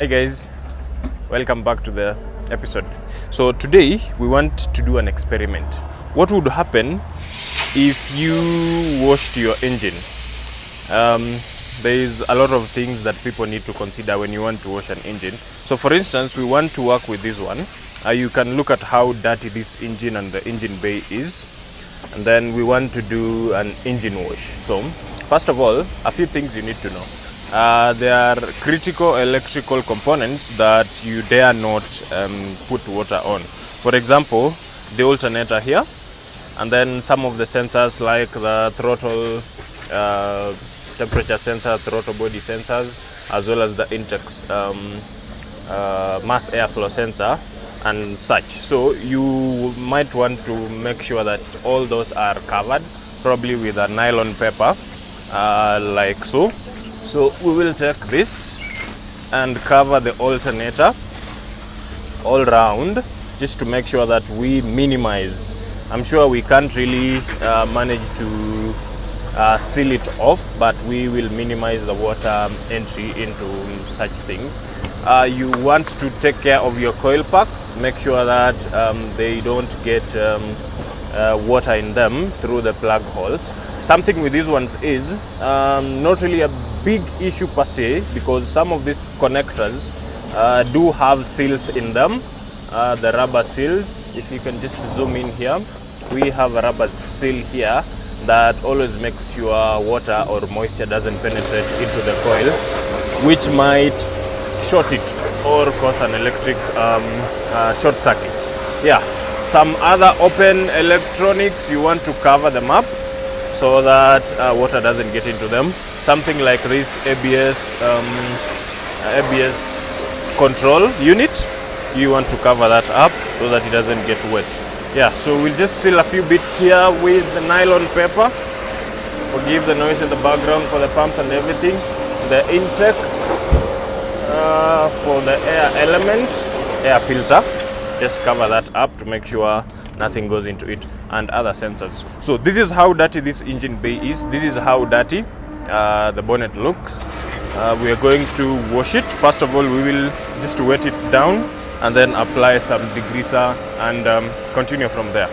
Hey guys, welcome back to the episode. So today we want to do an experiment. What would happen if you washed your engine? There is a lot of things that people need to consider when you want to wash an engine. So for instance, we want to work with this one. You can look at how dirty this engine and the engine bay is. And then we want to do an engine wash. So first of all, a few things you need to know. There are critical electrical components that you dare not put water on. For example, the alternator here, and then some of the sensors like the throttle temperature sensor, throttle body sensors, as well as the intakes mass airflow sensor and such. So you might want to make sure that all those are covered, probably with a nylon paper like so. So we will take this and cover the alternator all round, just to make sure that we minimize. I'm sure we can't really manage to seal it off, but we will minimize the water entry into such things. You want to take care of your coil packs. Make sure that they don't get water in them through the plug holes. Something with these ones is not really a big issue per se, because some of these connectors do have seals in them, the rubber seals. If you can just zoom in here, we have a rubber seal here that always makes sure water or moisture doesn't penetrate into the coil, which might short it or cause an electric short circuit. Yeah, some other open electronics, you want to cover them up so that water doesn't get into them. Something like this ABS control unit, you want to cover that up so that it doesn't get wet. Yeah, so we'll just seal a few bits here with the nylon paper. Forgive the noise in the background for the pumps and everything. The intake for the air element, air filter, just cover that up to make sure nothing goes into it, and other sensors. So this is how dirty this engine bay is. This is how dirty the bonnet looks. We are going to wash it. First of all, we will just wet it down and then apply some degreaser and continue from there.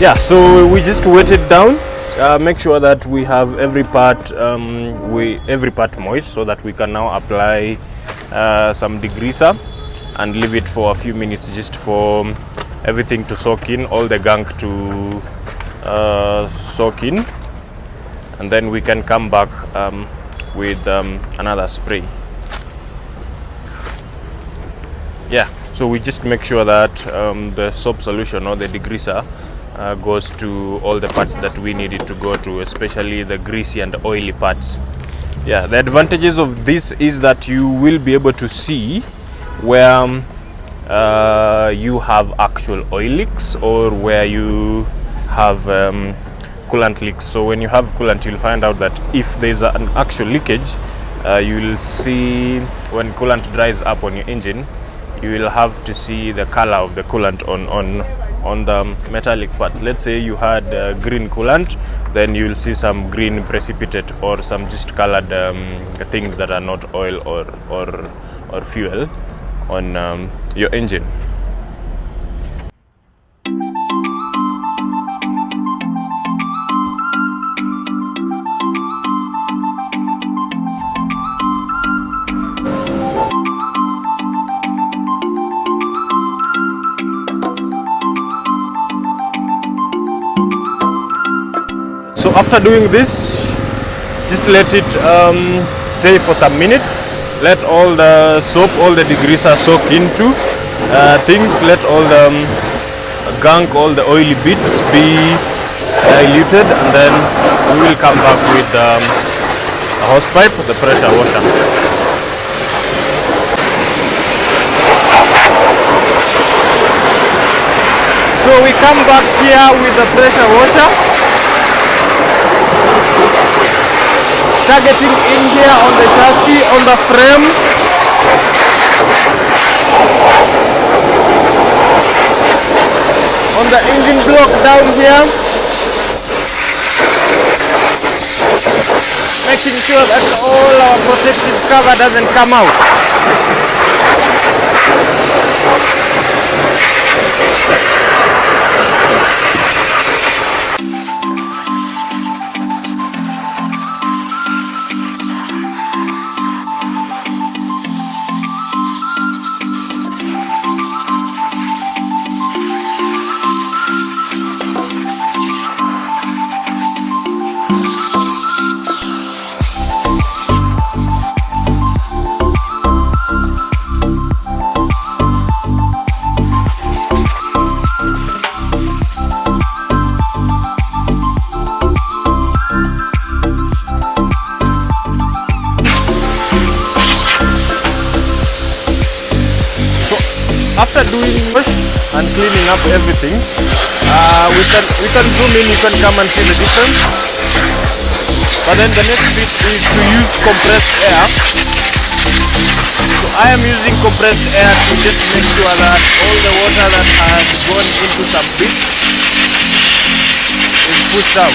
Yeah, so we just wet it down. Make sure that we have every part moist, so that we can now apply some degreaser and leave it for a few minutes, just for everything to soak in, all the gunk to soak in, and then we can come back with another spray. Yeah, so we just make sure that the soap solution or the degreaser goes to all the parts that we need it to go to, especially the greasy and oily parts. Yeah, the advantages of this is that you will be able to see where you have actual oil leaks or where you have coolant leaks. So when you have coolant, you'll find out that if there's an actual leakage, you'll see when coolant dries up on your engine, you will have to see the color of the coolant on the metallic part. Let's say you had green coolant, then you'll see some green precipitate or some just colored things that are not oil or fuel on your engine. So after doing this, Just let it stay for some minutes. Let all the soap, all the degreaser soak into things. Let all the gunk, all the oily bits be diluted, and then we will come back with a hose pipe, the pressure washer. So we come back here with the pressure washer, targeting in here on the chassis, on the frame. On the engine block down here. Making sure that all our protective cover doesn't come out. After doing wash and cleaning up everything, we can zoom in. You can come and see the difference. And then the next bit is to use compressed air. I am using compressed air to just make sure that all the water that has gone into something is pushed out.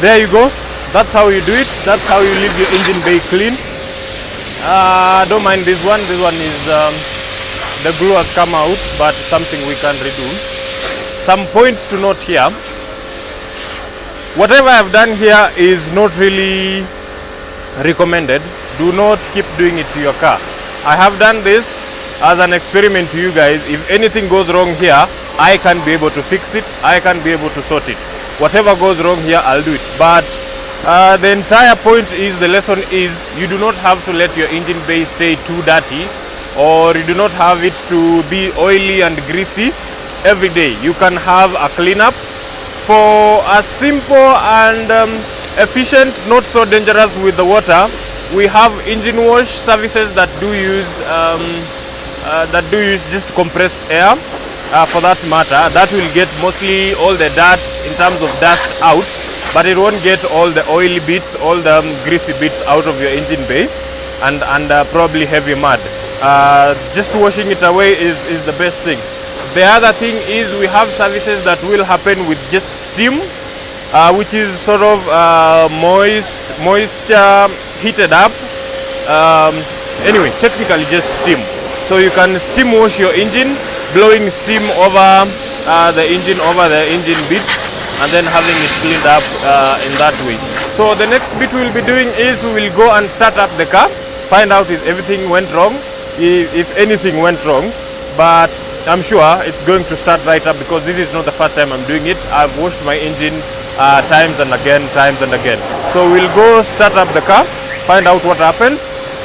There you go. That's how you do it. That's how you leave your engine bay clean. Don't mind this one. This one is the glue has come out, but something we can redo. Some points to note here. Whatever I've done here is not really recommended. Do not keep doing it to your car. I have done this as an experiment to you guys. If anything goes wrong here, I can be able to fix it. I can be able to sort it. Whatever goes wrong here, I'll do it. But the entire point is, the lesson is, you do not have to let your engine bay stay too dirty, or you do not have it to be oily and greasy every day. You can have a cleanup for a simple and efficient, not so dangerous with the water. We have engine wash services that do use just compressed air. For that matter, that will get mostly all the dirt in terms of dust out, but it won't get all the oily bits, all the greasy bits out of your engine bay, and probably heavy mud. Just washing it away is the best thing. The other thing is, we have services that will happen with just steam, which is sort of moisture heated up. Anyway, technically just steam. So you can steam wash your engine, blowing steam over the engine bits, and then having it cleaned up in that way. So the next bit we'll be doing is, we will go and start up the car, find out if everything went wrong, if anything went wrong, but I'm sure it's going to start right up because this is not the first time I'm doing it. I've washed my engine times and again. So we'll go start up the car, find out what happened,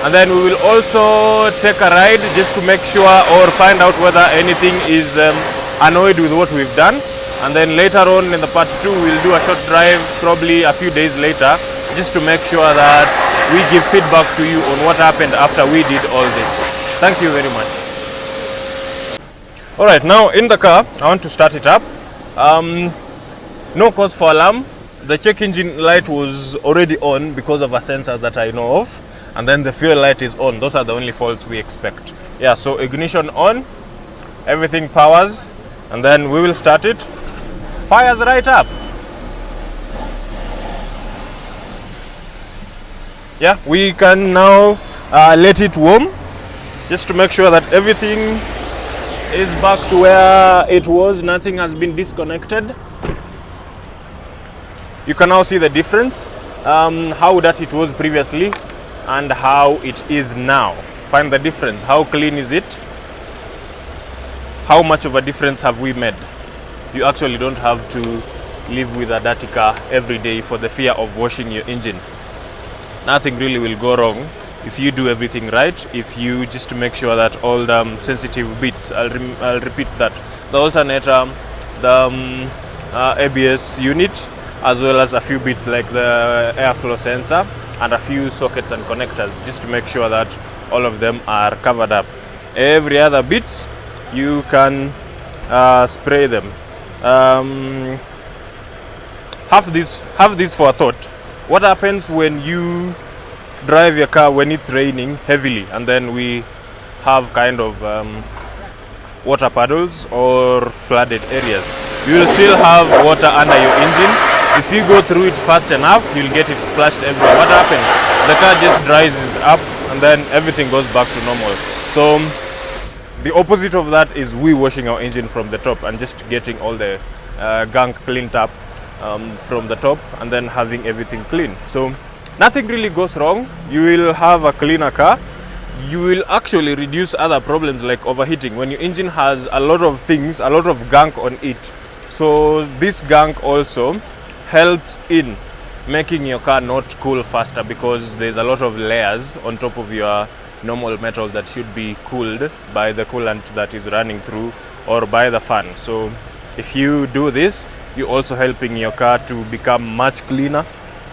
and then we will also take a ride just to make sure or find out whether anything is annoyed with what we've done. And then later on in the part 2, we'll do a short drive probably a few days later just to make sure that we give feedback to you on what happened after we did all this. Thank you very much. Alright, now in the car, I want to start it up. No cause for alarm. The check engine light was already on because of a sensor that I know of. And then the fuel light is on. Those are the only faults we expect. Yeah, so ignition on, everything powers, and then we will start it. Fires right up. Yeah, we can now let it warm just to make sure that everything is back to where it was. Nothing has been disconnected. You can now see the difference, how dirty it was previously and how it is now. Find the difference. How clean is it? How much of a difference have we made? You actually don't have to live with a dirty car every day for the fear of washing your engine. Nothing really will go wrong if you do everything right, if you just to make sure that all the sensitive bits, I'll repeat that, the alternator, the ABS unit, as well as a few bits like the airflow sensor and a few sockets and connectors, just to make sure that all of them are covered up. Every other bit you can spray them. Have this for a thought. What happens when you drive your car when it's raining heavily and then we have kind of water puddles or flooded areas? You will still have water under your engine. If you go through it fast enough, you'll get it splashed everywhere. What happens? The car just dries up and then everything goes back to normal. So the opposite of that is we washing our engine from the top and just getting all the gunk cleaned up from the top and then having everything clean. So nothing really goes wrong. You will have a cleaner car. You will actually reduce other problems like overheating when your engine has a lot of things, a lot of gunk on it. So this gunk also helps in making your car not cool faster because there's a lot of layers on top of your normal metal that should be cooled by the coolant that is running through or by the fan. So if you do this, you're also helping your car to become much cleaner,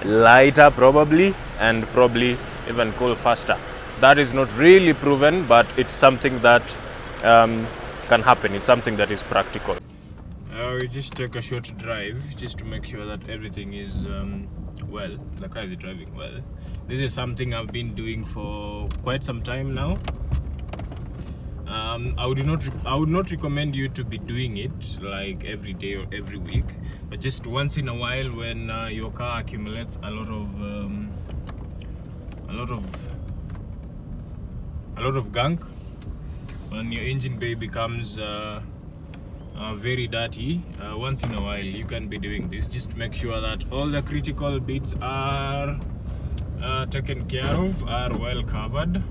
lighter probably, and probably even cool faster. That is not really proven, but it's something that can happen. It's something that is practical. We just take a short drive just to make sure that everything is well, the car is driving well. This is something I've been doing for quite some time now. I would not recommend you to be doing it like every day or every week, but just once in a while when your car accumulates a lot of gunk, when your engine bay becomes very dirty, once in a while you can be doing this. Just make sure that all the critical bits are taken care of, are well covered,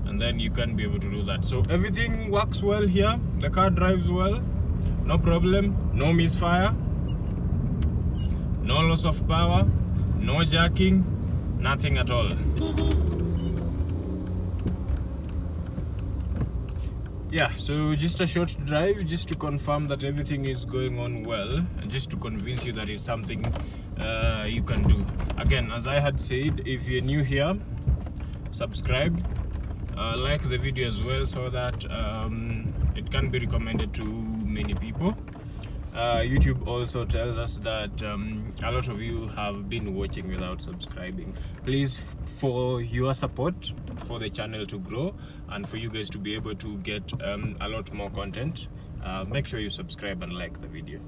and then you can be able to do that. So everything works well here. The car drives well, no problem, no misfire, no loss of power, no jacking, nothing at all. Yeah, so just a short drive just to confirm that everything is going on well and just to convince you that it's something you can do. Again, as I had said, if you're new here, subscribe, like the video as well so that it can be recommended to many people. YouTube also tells us that a lot of you have been watching without subscribing. Please, for your support for the channel to grow and for you guys to be able to get a lot more content, make sure you subscribe and like the video.